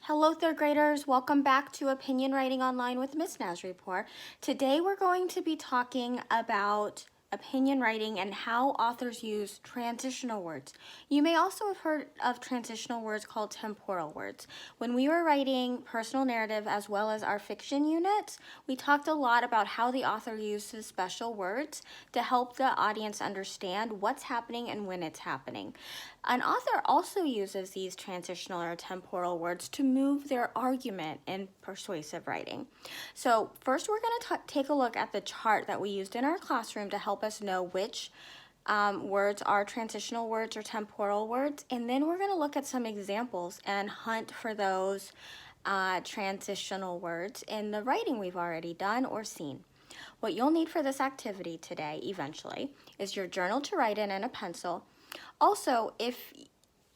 Hello, third graders. Welcome back to Opinion Writing Online with Miss Nazaripour. Today we're going to be talking about opinion writing and how authors use transitional words. You may also have heard of transitional words called temporal words. When we were writing personal narrative as well as our fiction units, we talked a lot about how the author uses special words to help the audience understand what's happening and when it's happening. An author also uses these transitional or temporal words to move their argument in persuasive writing. So first we're going to take a look at the chart that we used in our classroom to help us know which words are transitional words or temporal words, and then we're going to look at some examples and hunt for those transitional words in the writing we've already done or seen. What you'll need for this activity today, eventually, is your journal to write in and a pencil. Also, if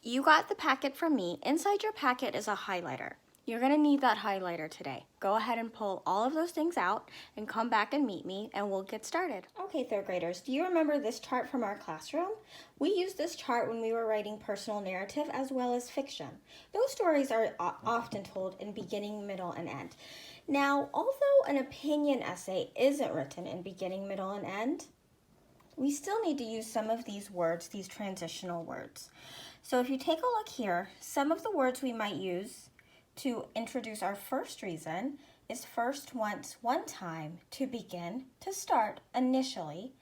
you got the packet from me, inside your packet is a highlighter. You're going to need that highlighter today. Go ahead and pull all of those things out and come back and meet me and we'll get started. Okay, third graders, do you remember this chart from our classroom? We used this chart when we were writing personal narrative as well as fiction. Those stories are often told in beginning, middle, and end. Now, although an opinion essay isn't written in beginning, middle, and end, we still need to use some of these words, these transitional words. So if you take a look here, some of the words we might use to introduce our first reason is first, once, one time, to begin, to start, initially.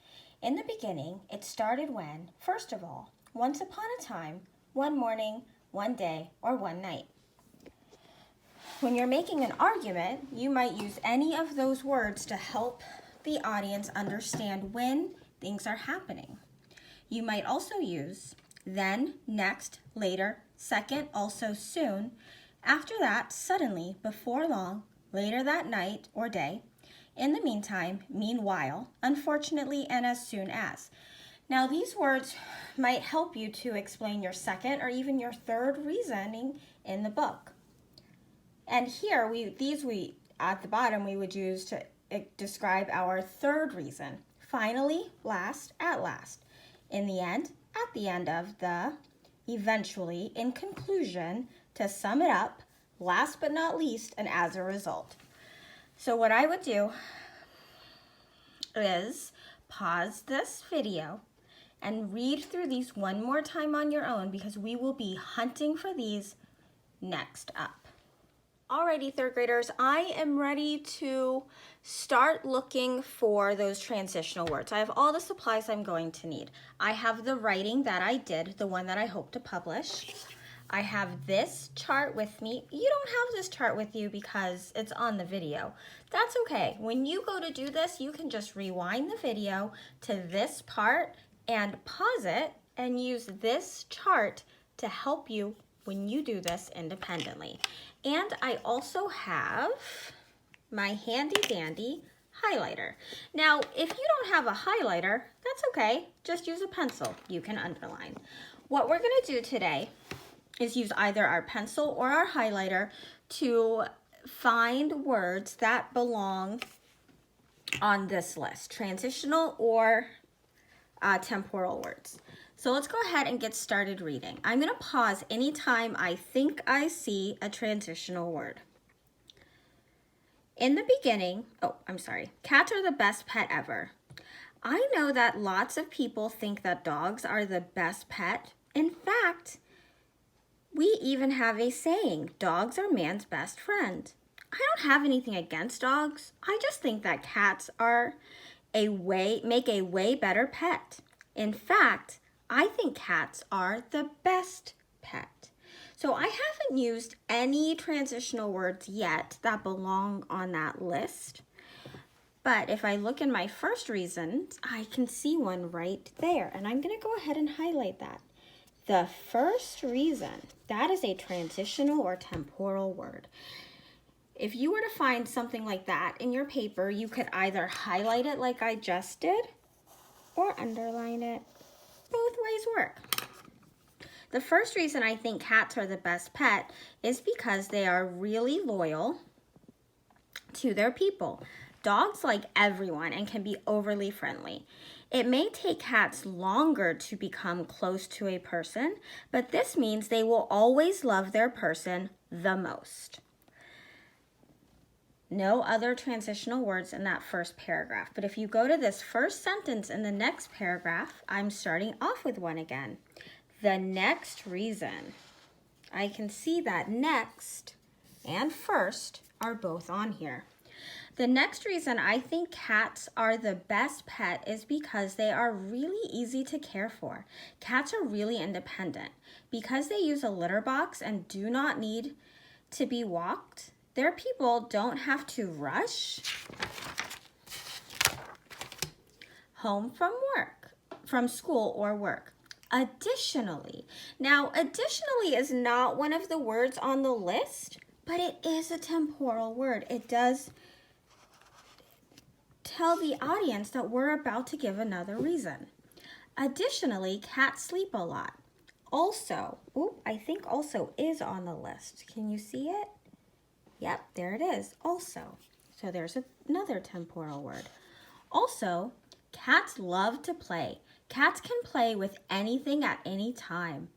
In the beginning, it started when, first of all, once upon a time, one morning, one day, or one night. When you're making an argument, you might use any of those words to help the audience understand when things are happening. You might also use then, next, later, second, also, soon, after that, suddenly, before long, later that night or day, in the meantime, meanwhile, unfortunately, and as soon as. Now, these words might help you to explain your second or even your third reasoning in the book. And here, at the bottom, we would use to describe our third reason. Finally, last, at last. In the end, at the end of the, eventually, in conclusion, to sum it up, last but not least, and as a result. So what I would do is pause this video and read through these one more time on your own because we will be hunting for these next up. Alrighty, third graders, I am ready to start looking for those transitional words. I have all the supplies I'm going to need. I have the writing that I did, the one that I hope to publish. I have this chart with me. You don't have this chart with you because it's on the video. That's okay. When you go to do this, you can just rewind the video to this part and pause it and use this chart to help you when you do this independently. And I also have my handy dandy highlighter. Now, if you don't have a highlighter, that's okay. Just use a pencil. You can underline. What we're gonna do today is use either our pencil or our highlighter to find words that belong on this list, transitional or temporal words. So let's go ahead and get started reading. I'm going to pause anytime I think I see a transitional word. In the beginning, cats are the best pet ever. I know that lots of people think that dogs are the best pet. In fact, we even have a saying, dogs are man's best friend. I don't have anything against dogs. I just think that cats make a way better pet. In fact, I think cats are the best pet. So I haven't used any transitional words yet that belong on that list. But if I look in my first reasons, I can see one right there. And I'm going to go ahead and highlight that. The first reason, that is a transitional or temporal word. If you were to find something like that in your paper, you could either highlight it like I just did or underline it. Both ways work. The first reason I think cats are the best pet is because they are really loyal to their people. Dogs like everyone and can be overly friendly. It may take cats longer to become close to a person, but this means they will always love their person the most. No other transitional words in that first paragraph, but if you go to this first sentence in the next paragraph, I'm starting off with one again. The next reason. I can see that next and first are both on here. The next reason I think cats are the best pet is because they are really easy to care for. Cats are really independent. Because they use a litter box and do not need to be walked, their people don't have to rush home from school or work. Additionally is not one of the words on the list, but it is a temporal word. It does tell the audience that we're about to give another reason. Additionally, cats sleep a lot. Also, I think also is on the list. Can you see it? Yep, there it is, also. So there's another temporal word. Also, cats love to play. Cats can play with anything at any time,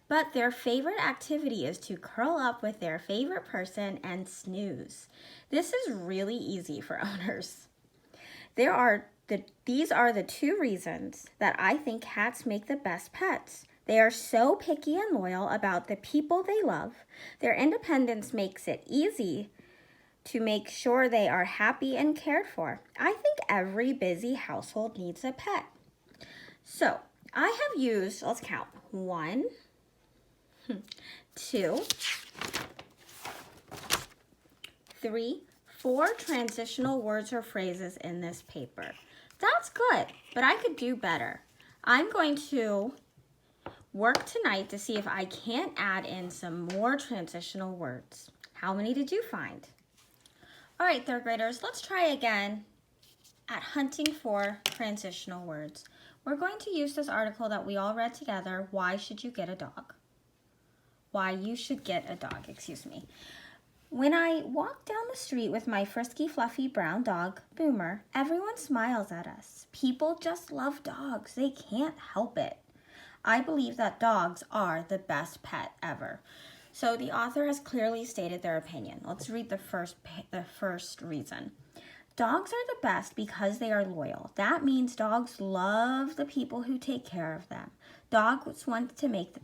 but their favorite activity is to curl up with their favorite person and snooze. This is really easy for owners. These are the two reasons that I think cats make the best pets. They are so picky and loyal about the people they love. Their independence makes it easy to make sure they are happy and cared for. I think every busy household needs a pet. So I have used, let's count, 1, 2, 3, 4 transitional words or phrases in this paper. That's good, but I could do better. I'm going to work tonight to see if I can't add in some more transitional words. How many did you find? All right, third graders, let's try again at hunting for transitional words. We're going to use this article that we all read together, Why Should You Get a Dog? Why You Should Get a Dog, excuse me. When I walk down the street with my frisky, fluffy brown dog, Boomer, everyone smiles at us. People just love dogs. They can't help it. I believe that dogs are the best pet ever. So the author has clearly stated their opinion. Let's read the first reason. Dogs are the best because they are loyal. That means dogs love the people who take care of them. Dogs want to make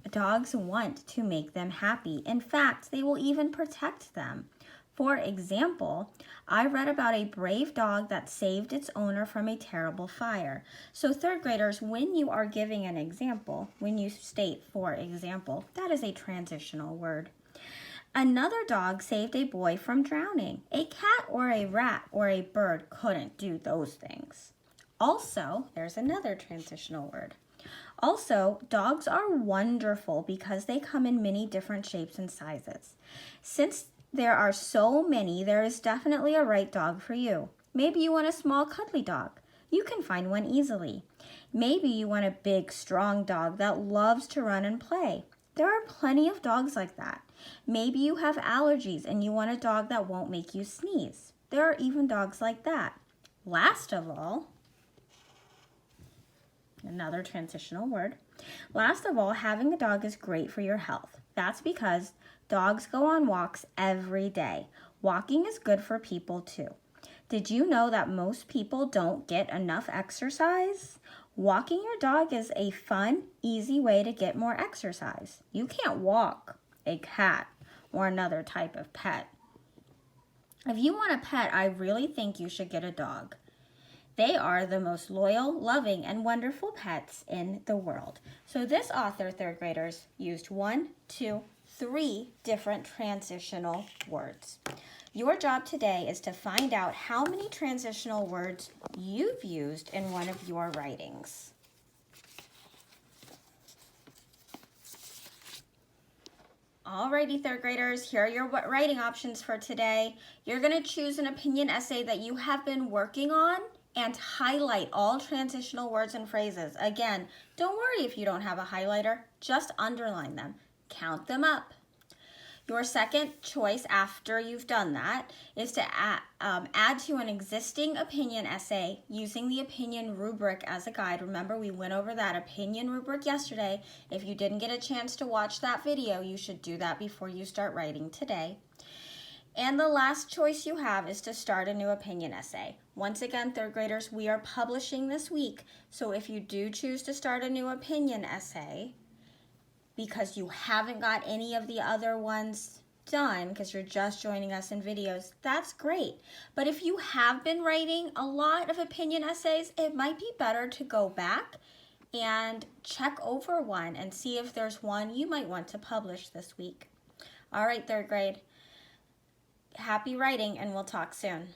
them happy. In fact, they will even protect them. For example, I read about a brave dog that saved its owner from a terrible fire. So third graders, when you are giving an example, when you state for example, that is a transitional word. Another dog saved a boy from drowning. A cat or a rat or a bird couldn't do those things. Also, there's another transitional word. Also, dogs are wonderful because they come in many different shapes and sizes. Since there are so many, there is definitely a right dog for you. Maybe you want a small, cuddly dog. You can find one easily. Maybe you want a big, strong dog that loves to run and play. There are plenty of dogs like that. Maybe you have allergies and you want a dog that won't make you sneeze. There are even dogs like that. Last of all, another transitional word. Last of all, having a dog is great for your health. That's because dogs go on walks every day. Walking is good for people too. Did you know that most people don't get enough exercise? Walking your dog is a fun, easy way to get more exercise. You can't walk a cat or another type of pet. If you want a pet, I really think you should get a dog. They are the most loyal, loving, and wonderful pets in the world. So this author, third graders, used 1, 2, 3 different transitional words. Your job today is to find out how many transitional words you've used in one of your writings. Alrighty, third graders, here are your writing options for today. You're going to choose an opinion essay that you have been working on and highlight all transitional words and phrases. Again, don't worry if you don't have a highlighter, just underline them. Count them up. Your second choice after you've done that is to add to an existing opinion essay using the opinion rubric as a guide. Remember, we went over that opinion rubric yesterday. If you didn't get a chance to watch that video, you should do that before you start writing today. And the last choice you have is to start a new opinion essay. Once again, third graders, we are publishing this week. So if you do choose to start a new opinion essay, because you haven't got any of the other ones done, because you're just joining us in videos, that's great. But if you have been writing a lot of opinion essays, it might be better to go back and check over one and see if there's one you might want to publish this week. All right, third grade. Happy writing, and we'll talk soon.